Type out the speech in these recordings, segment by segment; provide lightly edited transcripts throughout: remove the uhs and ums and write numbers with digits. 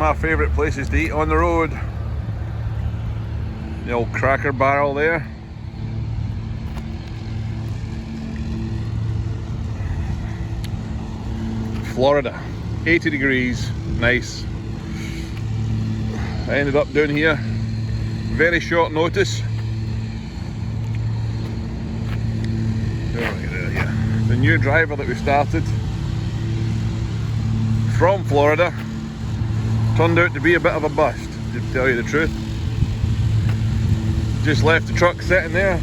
my favourite places to eat on the road. The old Cracker Barrel there. Florida, 80 degrees, nice. I ended up down here, very short notice. The new driver that we started from Florida turned out to be a bit of a bust, to tell you the truth. Just left the truck sitting there,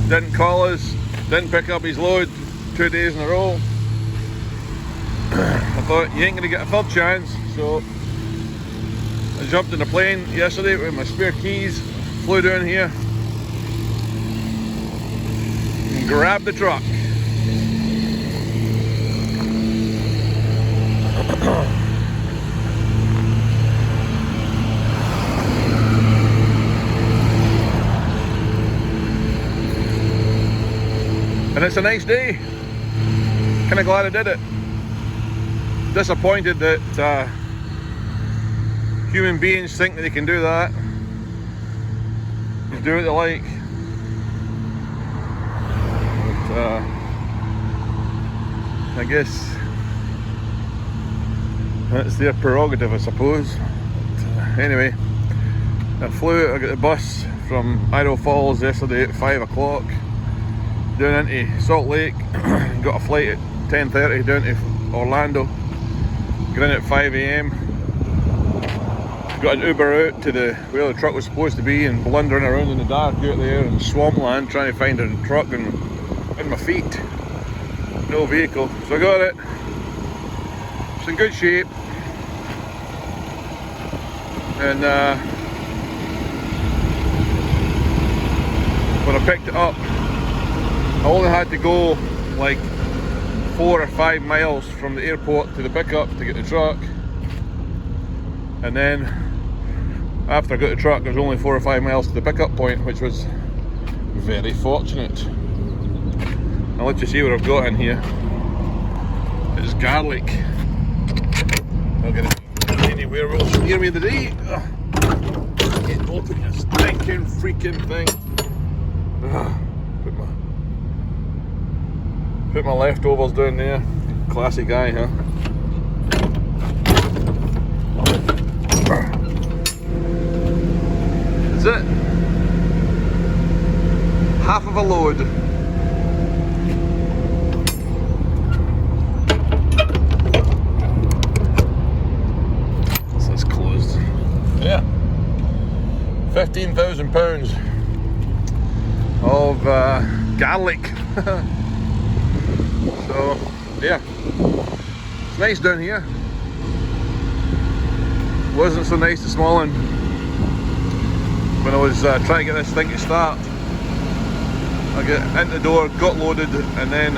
didn't call us, didn't pick up his load 2 days in a row. I thought, you ain't gonna get a third chance, so I jumped in the plane yesterday with my spare keys, flew down here and grabbed the truck. And it's a nice day. Kinda glad I did it. Disappointed that human beings think that they can do that. Just do what they like. But, I guess that's their prerogative, I suppose. But, anyway, I got the bus from Idaho Falls yesterday at 5 o'clock down into Salt Lake. Got a flight at 10:30 down to Orlando. Got in at 5 AM. Got an Uber out to where the truck was supposed to be and blundering around in the dark out there in swampland trying to find a truck and my feet. No vehicle. So I got it. It's in good shape. And when I picked it up, I only had to go like 4 or 5 miles from the airport to the pickup to get the truck. And then after I got the truck, there was only 4 or 5 miles to the pickup point, which was very fortunate. I'll let you see what I've got in here. It's garlic. I'll get it anywhere else near me today. Can't open this stinking freaking thing. Put my leftovers down there. Classy guy, huh? That's it. Half of a load. This is closed. Yeah. £15,000 of garlic. So, yeah, it's nice down here. Wasn't so nice this morning when I was trying to get this thing to start. I get into the door, got loaded, and then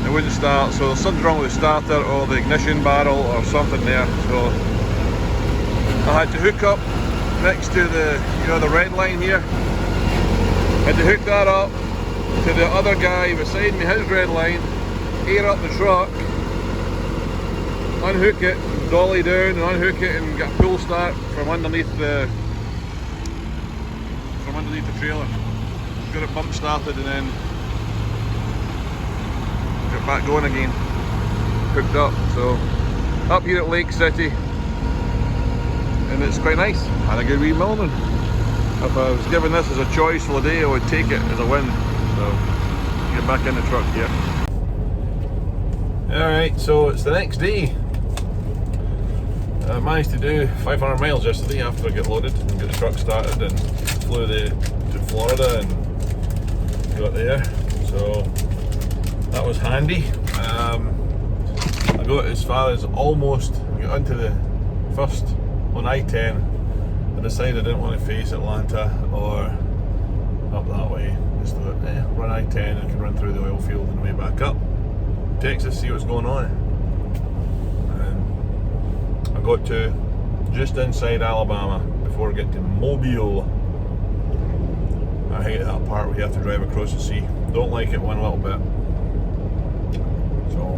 it wouldn't start. So there's something wrong with the starter or the ignition barrel or something there. So I had to hook up next to the red line here. I had to hook that up to the other guy beside me, his red line, air up the truck, unhook it, dolly down and unhook it and get a pull start from underneath the trailer. Got it pump started and then got back going again. Hooked up. So up here at Lake City, and it's quite nice. Had a good wee morning. If I was given this as a choice for the day, I would take it as a win. So get back in the truck here. Alright, so it's the next day. I managed to do 500 miles yesterday after I got loaded and got the truck started and flew to Florida and got there. So that was handy. I got as far as almost, got onto the first on I-10. I decided I didn't want to face Atlanta or up that way. Just thought, run I-10 and I can run through the oil field and way back up Texas, see what's going on. And I got to just inside Alabama before I get to Mobile. I hate that part where you have to drive across the sea. Don't like it one little bit. So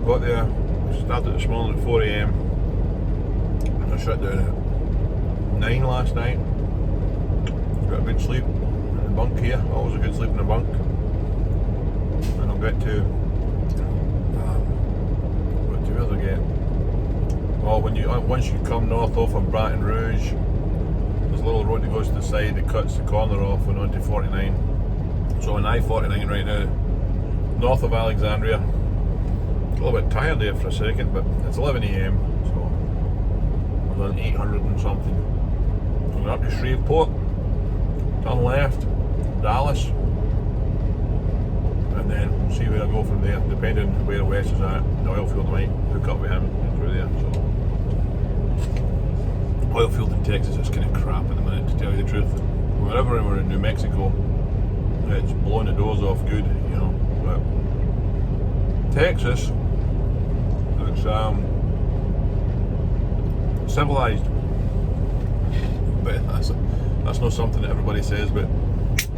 got there, started this morning at 4 AM. I shut down at 9 last night. Got a good sleep in the bunk here. Always a good sleep in the bunk. And I'll get to what do others get? Well, when you once you come north off of Bratton Rouge, there's a little road that goes to the side that cuts the corner off and onto 49. So on I-49 right now, north of Alexandria. A little bit tired there for a second, but it's 11 AM, so I'm on 800 and something. So we're up to Shreveport, turn left, Dallas, and then we'll see where I go from there, depending on where Wes is at. The oil field, I might hook up with him through there. So oil field in Texas is kind of crap at the minute, to tell you the truth. Wherever we're in New Mexico, it's blowing the doors off good, you know. But Texas, it's civilized, but that's not something that everybody says. But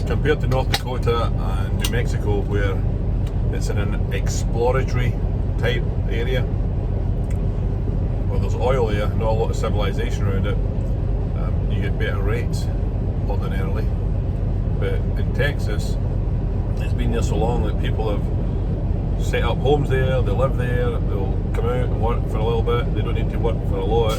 compared to North Dakota and New Mexico, where it's in an exploratory type area, well, there's oil there, not a lot of civilization around it. You get better rates ordinarily, but in Texas, it's been there so long that people have set up homes there, they live there, they'll come out and work for a little bit, they don't need to work for a lot.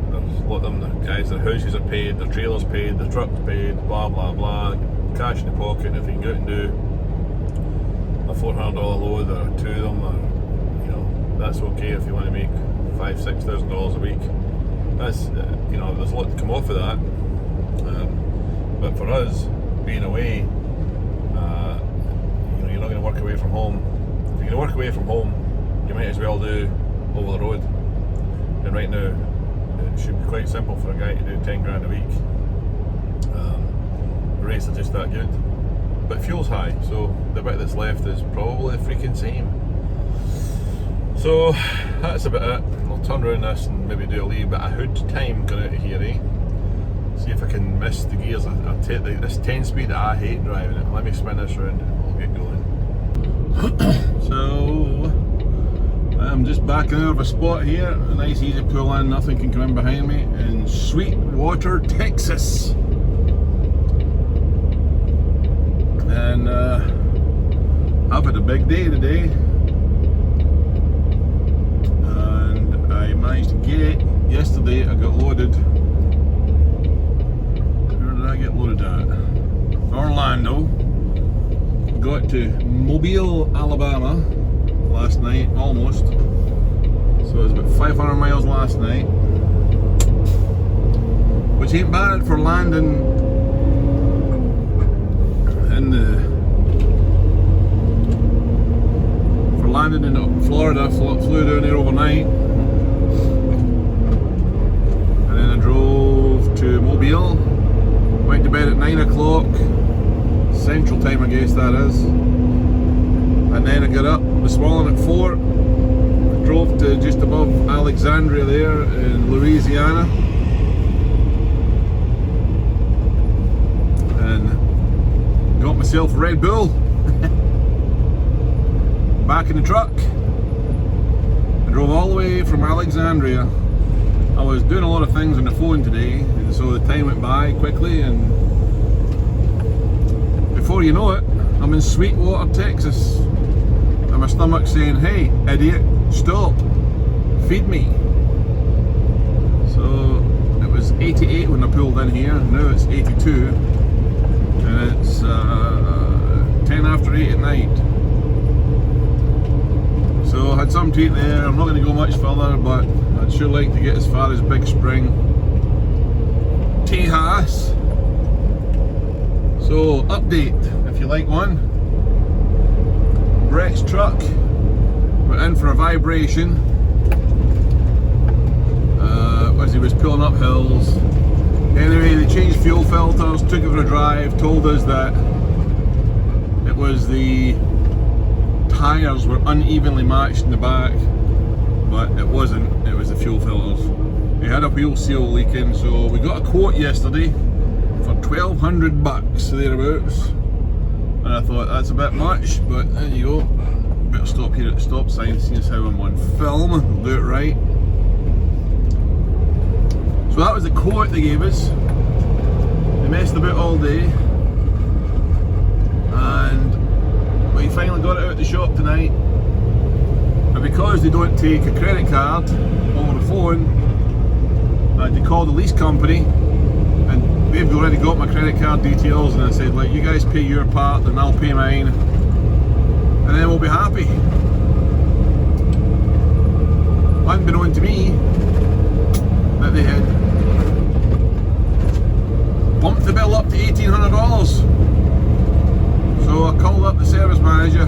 There's a lot of them, the guys, their houses are paid, their trailers paid, their trucks paid, blah blah blah, cash in the pocket, and if you can go out and do a $400 load or two of them, or, you know, that's okay if you want to make $5,000-6,000 a week. That's, you know, there's a lot to come off of that. But for us, being away, you're not going to work away from home. If you're going to work away from home, you might as well do over the road. And right now, it should be quite simple for a guy to do 10 grand a week. The rates are just that good. But fuel's high, so the bit that's left is probably the freaking same. So that's about it. I'll turn around this and maybe do a wee bit of hood time going out of here, eh? See if I can miss the gears. I'll take this 10 speed that I hate driving it. Let me spin this around and we'll get going. So I'm just backing out of a spot here, a nice easy pull in, nothing can come in behind me, in Sweetwater, Texas. And I've had a big day today, and I managed to get, yesterday I got loaded. Where did I get loaded at? Orlando. Got to Mobile, Alabama last night, almost. So it was about 500 miles last night, which ain't bad for landing in Florida. Flew down there overnight, and then I drove to Mobile. Went to bed at 9 o'clock. Central time, I guess that is, and then I got up this morning at 4, drove to just above Alexandria there in Louisiana, and got myself a Red Bull. Back in the truck. I drove all the way from Alexandria. I was doing a lot of things on the phone today, and so the time went by quickly, and before you know it, I'm in Sweetwater, Texas, and my stomach's saying, "Hey, idiot, stop, feed me." So it was 88 when I pulled in here, now it's 82, and it's 10 after 8 at night. So I had some to eat there. I'm not going to go much further, but I'd sure like to get as far as Big Spring, Tejas. So, update, if you like one. Brett's truck went in for a vibration as he was pulling up hills. Anyway, they changed fuel filters, took it for a drive, told us that it was the tyres were unevenly matched in the back, but it wasn't, it was the fuel filters. He had a wheel seal leaking, so we got a quote yesterday for $1,200 thereabouts, and I thought that's a bit much, but there you go. Better stop here at the stop sign, see how I'm on film, we'll do it right. quote they gave us. They messed about all day, and we finally got it out of the shop tonight. And because they don't take a credit card over the phone, I had to call the lease company, and they've already got my credit card details, and I said, like, you guys pay your part and I'll pay mine, and then we'll be happy. Unbeknown to me that they had bumped the bill up to $1,800. So I called up the service manager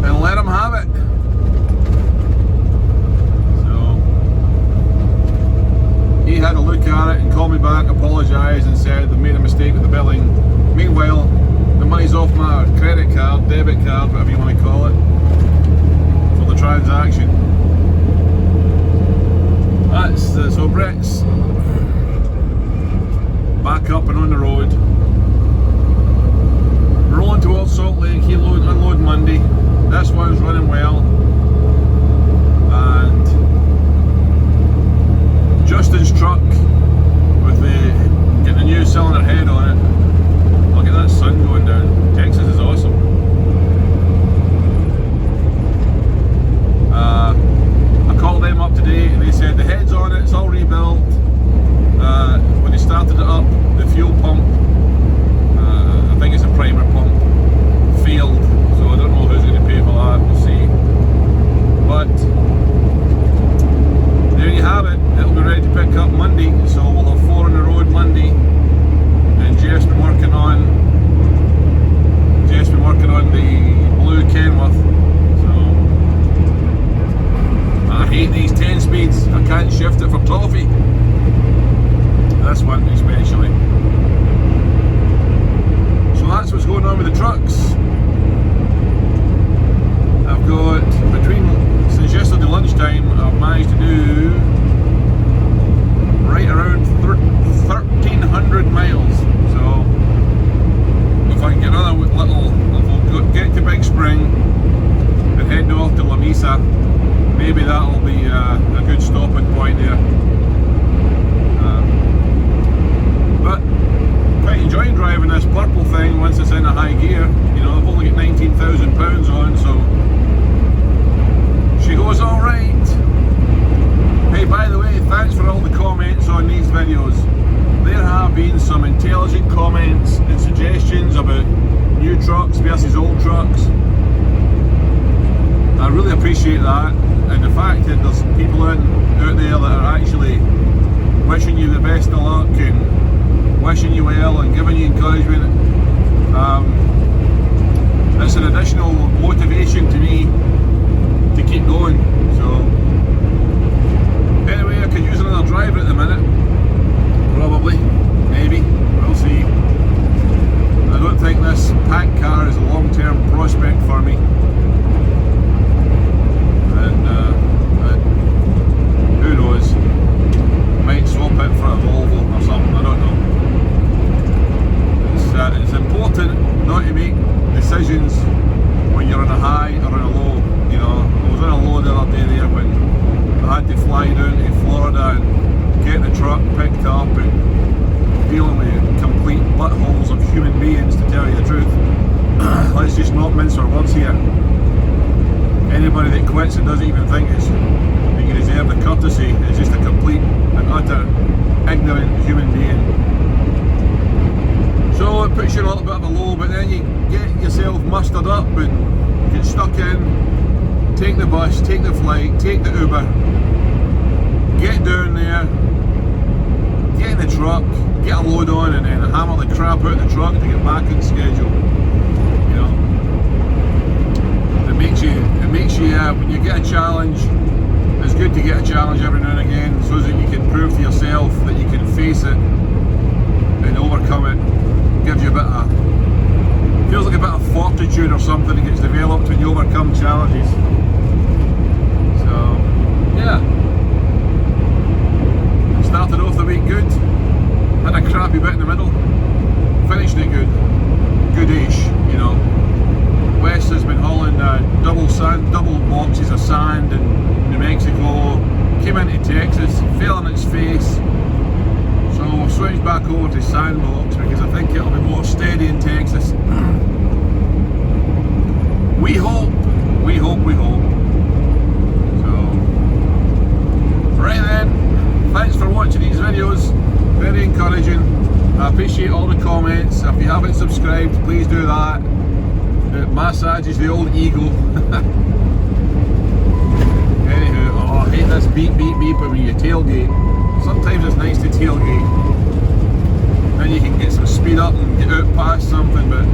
and let him have it. So he had a look at it and called me back, apologised and said they've made a mistake with the billing. Meanwhile, the money's off my credit card, debit card, whatever you want to call it, for the transaction. So Brett's back up and on the road, rolling towards Salt Lake. He unload Monday. This one's running well, and Justin's truck with getting a new cylinder head on it. Look at that sun going down. Texas is awesome. I called them up today and they said the head's on it, it's all rebuilt. When they started it up, the fuel pump, I think it's a primer pump, failed. So I don't know who's going to pay for that, we'll see. But there you have it, it'll be ready to pick up Monday, so we'll have 4 on the road Monday. And Jeff's been working on the blue Kenworth. So I hate these 10 speeds. I can't shift it for toffee. This one especially. So that's what's going on with the trucks. I've got since yesterday lunchtime, I've managed to do right around 1,300 miles. So if I can get another little, we'll get to Big Spring and head north to La Mesa, maybe that'll be a good stopping point there. But quite enjoying driving this purple thing once it's in a high gear. You know, I've only got 19,000 pounds on, so she goes all right. Hey, by the way, thanks for all the comments on these videos. There have been some intelligent comments and suggestions about new trucks versus old trucks. I really appreciate that, and the fact that there's people out there that are actually wishing you the best of luck and wishing you well and giving you encouragement. It's an additional motivation to me to keep going. So anyway, I could use another driver at the minute. Probably, maybe, we'll see. I don't think this pack car is a long-term prospect for me. And who knows? Might swap it for a Volvo or something, I don't know. It's important not to make decisions when you're on a high or on a low. You know, I was on a low the other day there when I had to fly down to Florida and get the truck picked up and dealing with complete buttholes of human beings, to tell you the truth. Let's just not mince our words here. Anybody that quits and doesn't even think that you deserve the courtesy is just a complete and utter ignorant human being. So it puts you in a little bit of a low, but then you get yourself mustered up and get stuck in, take the bus, take the flight, take the Uber, get down there, get in the truck, get a load on, and then hammer the crap out of the truck to get back on schedule. You know, it makes you when you get a challenge, it's good to get a challenge every now and again, so that you can prove to yourself that you can face it and overcome it. Gives you a bit of, feels like a bit of fortitude or something that gets developed when you overcome challenges. So yeah, started off the week good, had a crappy bit in the middle, finished it good, good-ish, you know. Wes has been hauling double boxes of sand in New Mexico, came into Texas, fell on its face. So we've switched back over to sandbox because I think it'll be more steady in Texas. We hope. So, right then, thanks for watching these videos, very encouraging. I appreciate all the comments. If you haven't subscribed, please do that. It massages the old ego. Anywho, oh, I hate this beep when you tailgate. Sometimes it's nice to tailgate. Then you can get some speed up and get out past something, but